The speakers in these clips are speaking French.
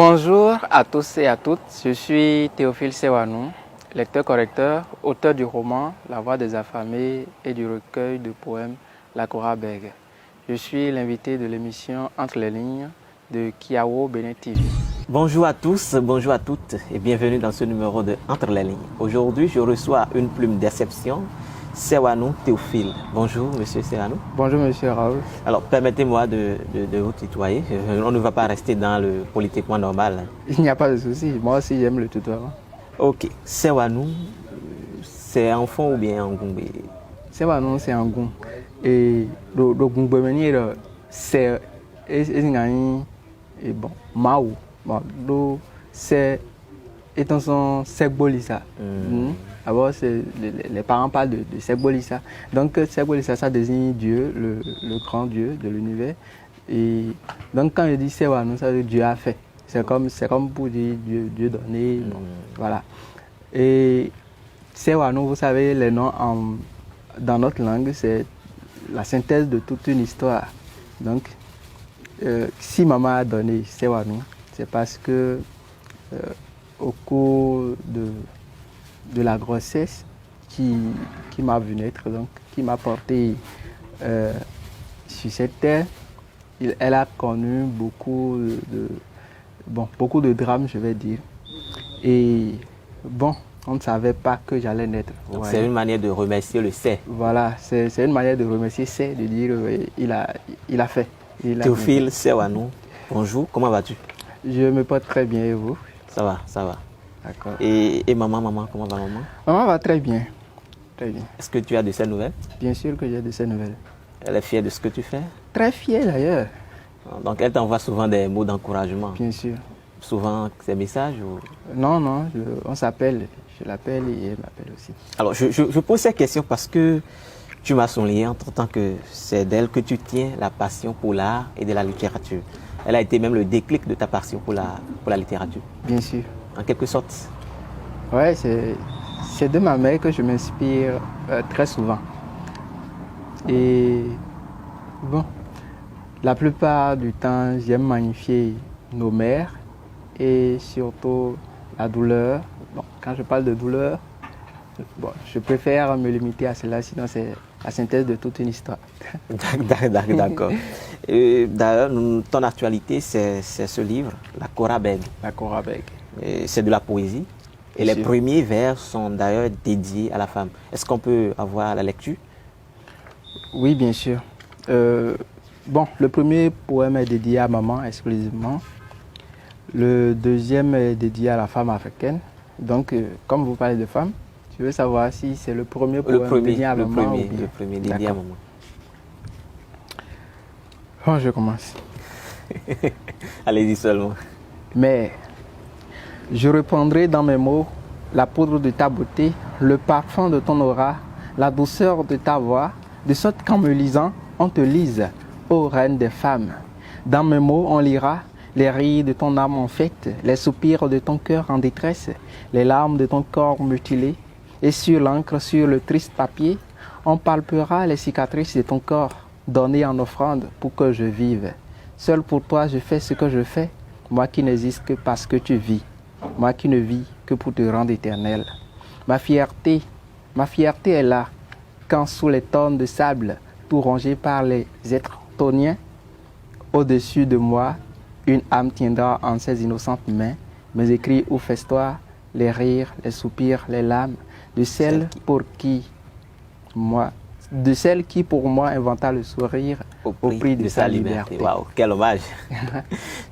Bonjour à tous et à toutes, je suis Théophile Sewanou, lecteur-correcteur, auteur du roman La Voix des affamés et du recueil de poèmes La Kora Beg. Je suis l'invité de l'émission Entre les lignes de Kiawo Benin TV. Bonjour à tous, bonjour à toutes et bienvenue dans ce numéro de Entre les lignes. Aujourd'hui, je reçois une plume d'exception, Sewanou Théophile. Bonjour, monsieur Sewanou. Bonjour, monsieur Raoul. Alors, permettez-moi de vous tutoyer. On ne va pas rester dans le politiquement normal. Il n'y a pas de souci, moi aussi j'aime le tutoiement. Ok, Sewanou, c'est en fond ou bien en gungbe? Sewanou, c'est en gung. Et le gungbe c'est bon, Mao. Bon, c'est son Segbolissa. D'abord, les parents parlent de Segbolissa. Donc, Segbolissa, ça désigne Dieu, le grand Dieu de l'univers. Et donc, quand je dis Sewanou, ça veut dire Dieu a fait. C'est comme pour dire Dieu donné. Bon, voilà. Et Sewanou, vous savez, les noms dans notre langue, c'est la synthèse de toute une histoire. Donc, si maman a donné Sewanou, c'est parce que au cours de la grossesse qui m'a vu naître, donc qui m'a porté sur cette terre, elle a connu beaucoup de drames, je vais dire. Et bon, on ne savait pas que j'allais naître. C'est une manière de remercier le C. Voilà, c'est une manière de remercier C, de dire il a fait. Théophile Sewanou, bonjour, comment vas-tu? Je me porte très bien et vous? Ça va, ça va. D'accord. Et maman, comment va maman? Maman va très bien. Très bien. Est-ce que tu as de ces nouvelles? Bien sûr que j'ai de ces nouvelles. Elle est fière de ce que tu fais? Très fière d'ailleurs. Donc elle t'envoie souvent des mots d'encouragement? Bien sûr. Souvent ces messages ou... Non, on s'appelle. Je l'appelle et elle m'appelle aussi. Alors je pose ces questions parce que tu m'as souligné entre-temps que c'est d'elle que tu tiens la passion pour l'art et de la littérature. Elle a été même le déclic de ta passion pour la littérature. Bien sûr. En quelque sorte. Ouais, c'est de ma mère que je m'inspire très souvent. Et bon, la plupart du temps, j'aime magnifier nos mères et surtout la douleur. Bon, quand je parle de douleur, bon, je préfère me limiter à cela, sinon c'est la synthèse de toute une histoire. D'accord. D'ailleurs, ton actualité, c'est ce livre, La Kora Beg. La Kora Beg. C'est de la poésie. Et les premiers vers sont d'ailleurs dédiés à la femme. Est-ce qu'on peut avoir la lecture? Oui, bien sûr. Bon, le premier poème est dédié à maman exclusivement. Le deuxième est dédié à la femme africaine. Donc, comme vous parlez de femme, je veux savoir si c'est le premier poème dédié à maman. Le premier dédié à maman. Bon, je commence. Allez-y seulement. Mais je reprendrai dans mes mots la poudre de ta beauté, le parfum de ton aura, la douceur de ta voix, de sorte qu'en me lisant, on te lise, ô reine des femmes. Dans mes mots, on lira les rires de ton âme en fête, les soupirs de ton cœur en détresse, les larmes de ton corps mutilé. Et sur l'encre, sur le triste papier, on palpera les cicatrices de ton corps, données en offrande pour que je vive. Seul pour toi, je fais ce que je fais, moi qui n'existe que parce que tu vis, moi qui ne vis que pour te rendre éternel. Ma fierté est là, quand sous les tonnes de sable, tout rongé par les êtres toniens, au-dessus de moi, une âme tiendra en ses innocentes mains mes écrits ou festoirs, les rires, les soupirs, les larmes, de celle qui pour moi inventa le sourire au prix de sa liberté. Waouh, quel hommage!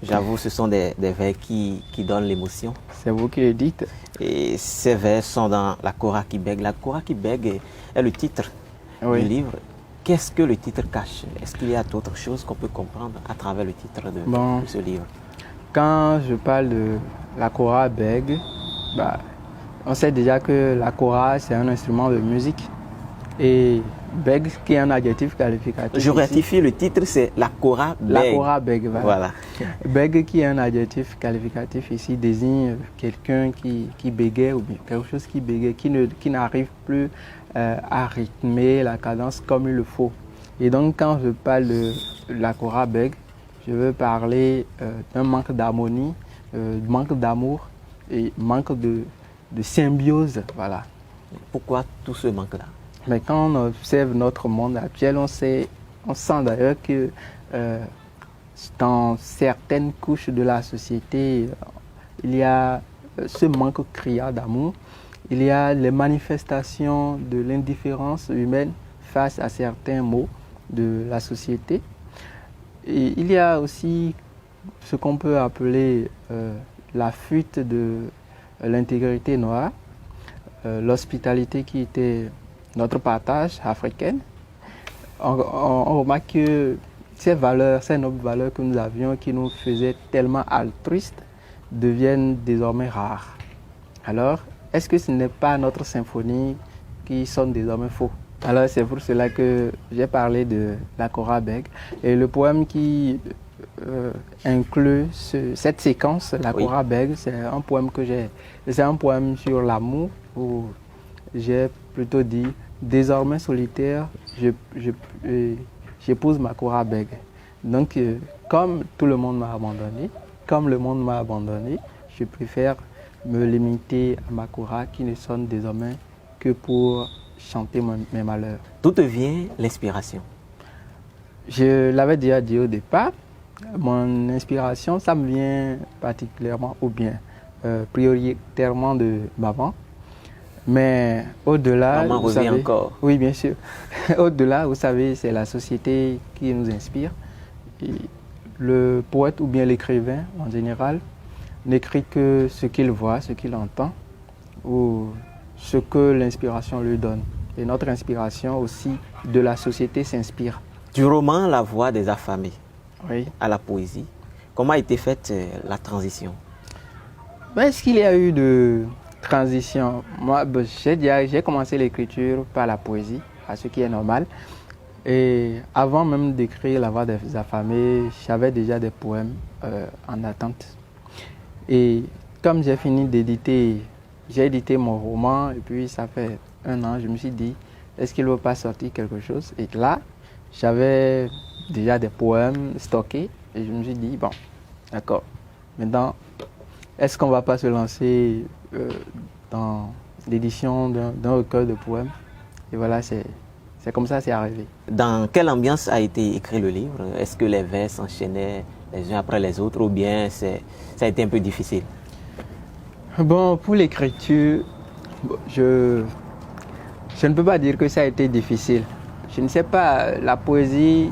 J'avoue, ce sont des vers qui donnent l'émotion. C'est vous qui le dites. Et ces vers sont dans La Kora Beg. La Kora Beg est le titre du livre. Qu'est-ce que le titre cache? Est-ce qu'il y a d'autres choses qu'on peut comprendre à travers le titre de ce livre? Quand je parle de La Kora Beg, on sait déjà que la kora, c'est un instrument de musique. Et beg, qui est un adjectif qualificatif. Je rectifie, le titre, c'est La Kora Beg. La Kora Beg, voilà. Beg, qui est un adjectif qualificatif ici, désigne quelqu'un qui bégait ou bien quelque chose qui bégait, qui n'arrive plus à rythmer la cadence comme il le faut. Et donc, quand je parle de la Kora Beg, je veux parler d'un manque d'harmonie manque d'amour et manque de symbiose. Voilà. Pourquoi tout ce manque-là? Mais quand on observe notre monde actuel, on sent d'ailleurs que dans certaines couches de la société, il y a ce manque criard d'amour. Il y a les manifestations de l'indifférence humaine face à certains maux de la société. Et il y a aussi ce qu'on peut appeler la fuite de l'intégrité noire, l'hospitalité qui était notre partage africain. On remarque que ces valeurs, ces nobles valeurs que nous avions, qui nous faisaient tellement altruistes, deviennent désormais rares. Alors, est-ce que ce n'est pas notre symphonie qui sonne désormais faux? Alors, c'est pour cela que j'ai parlé de la Kora Beg. Et le poème qui inclut cette séquence, la Kora Beg, c'est un poème c'est un poème sur l'amour où j'ai plutôt dit désormais solitaire, j'épouse ma Kora Beg. Donc, comme tout le monde m'a abandonné, je préfère me limiter à ma Kora qui ne sonne désormais que pour chanter mes malheurs. D'où te vient l'inspiration? Je l'avais déjà dit au départ, mon inspiration, ça me vient particulièrement ou bien prioritairement de maman. Mais au-delà, maman vous revient savez, encore. Oui, bien sûr. Au-delà, vous savez, c'est la société qui nous inspire. Et le poète ou bien l'écrivain, en général, n'écrit que ce qu'il voit, ce qu'il entend, ou ce que l'inspiration lui donne. Et notre inspiration aussi de la société s'inspire. Du roman La Voix des affamés à la poésie, comment a été faite la transition? Est-ce qu'il y a eu de transition? Moi, j'ai commencé l'écriture par la poésie, à ce qui est normal. Et avant même d'écrire La Voix des affamés, j'avais déjà des poèmes en attente. Et comme j'ai fini d'éditer, j'ai édité mon roman et puis ça fait 1 an, je me suis dit, est-ce qu'il ne va pas sortir quelque chose? Et là, j'avais déjà des poèmes stockés et je me suis dit, bon, d'accord, maintenant, est-ce qu'on ne va pas se lancer dans l'édition d'un recueil de poèmes? Et voilà, c'est comme ça c'est arrivé. Dans quelle ambiance a été écrit le livre? Est-ce que les vers s'enchaînaient les uns après les autres ou bien ça a été un peu difficile? Bon, pour l'écriture, je ne peux pas dire que ça a été difficile. Je ne sais pas, la poésie,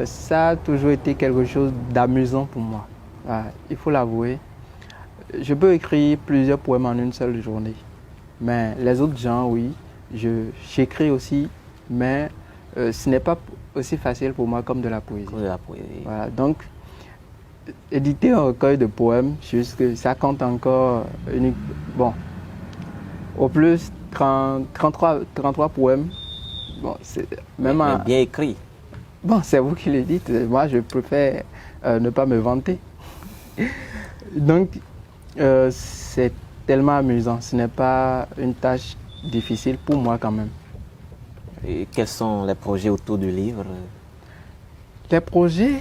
ça a toujours été quelque chose d'amusant pour moi. Il faut l'avouer. Je peux écrire plusieurs poèmes en une seule journée. Mais les autres gens, oui, j'écris aussi, mais ce n'est pas aussi facile pour moi comme de la poésie. Comme de la poésie. Voilà, donc, éditer un recueil de poèmes, juste que ça compte encore bon, au plus 33 poèmes. Bon, c'est même bien écrit. Bon, c'est vous qui le dites. Moi, je préfère ne pas me vanter. Donc, c'est tellement amusant. Ce n'est pas une tâche difficile pour moi quand même. Et quels sont les projets autour du livre? Les projets?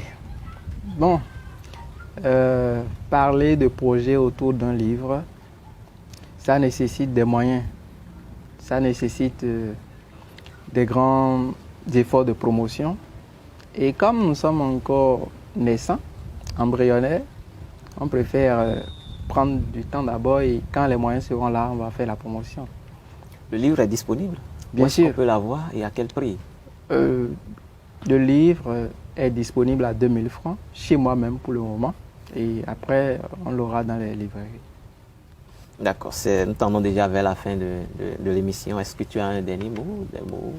Bon, parler de projets autour d'un livre, ça nécessite des moyens. Ça nécessite des grands efforts de promotion. Et comme nous sommes encore naissants, embryonnaires, on préfère prendre du temps d'abord et quand les moyens seront là, on va faire la promotion. Le livre est disponible? Bien sûr. On peut l'avoir et à quel prix? Le livre est disponible à 2000 francs, chez moi-même pour le moment. Et après, on l'aura dans les librairies. D'accord, nous tendons déjà vers la fin de l'émission. Est-ce que tu as un dernier mot, des mots?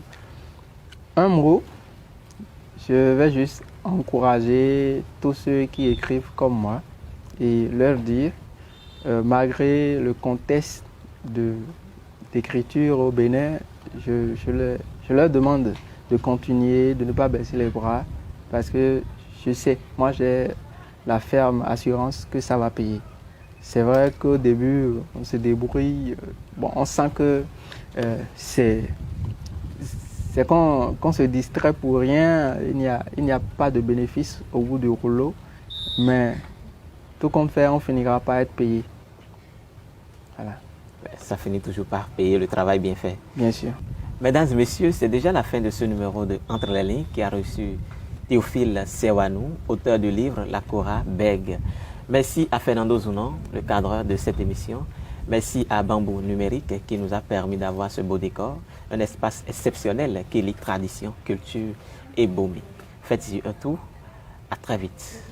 Un mot, je vais juste encourager tous ceux qui écrivent comme moi et leur dire, malgré le contexte d'écriture au Bénin, je leur demande de continuer, de ne pas baisser les bras parce que je sais, moi j'ai la ferme assurance que ça va payer. C'est vrai qu'au début, on se débrouille, bon, on sent que c'est qu'on se distrait pour rien, il n'y a pas de bénéfice au bout du rouleau, mais tout compte fait, on finira par être payé. Voilà. Ça finit toujours par payer le travail bien fait. Bien sûr. Mesdames et messieurs, c'est déjà la fin de ce numéro de Entre les lignes qui a reçu Théophile Sewanou, auteur du livre La Kora Bègue. Merci à Fernando Zounon, le cadreur de cette émission. Merci à Bambou Numérique qui nous a permis d'avoir ce beau décor, un espace exceptionnel qui lie tradition, culture et bomi. Faites-y un tour. À très vite.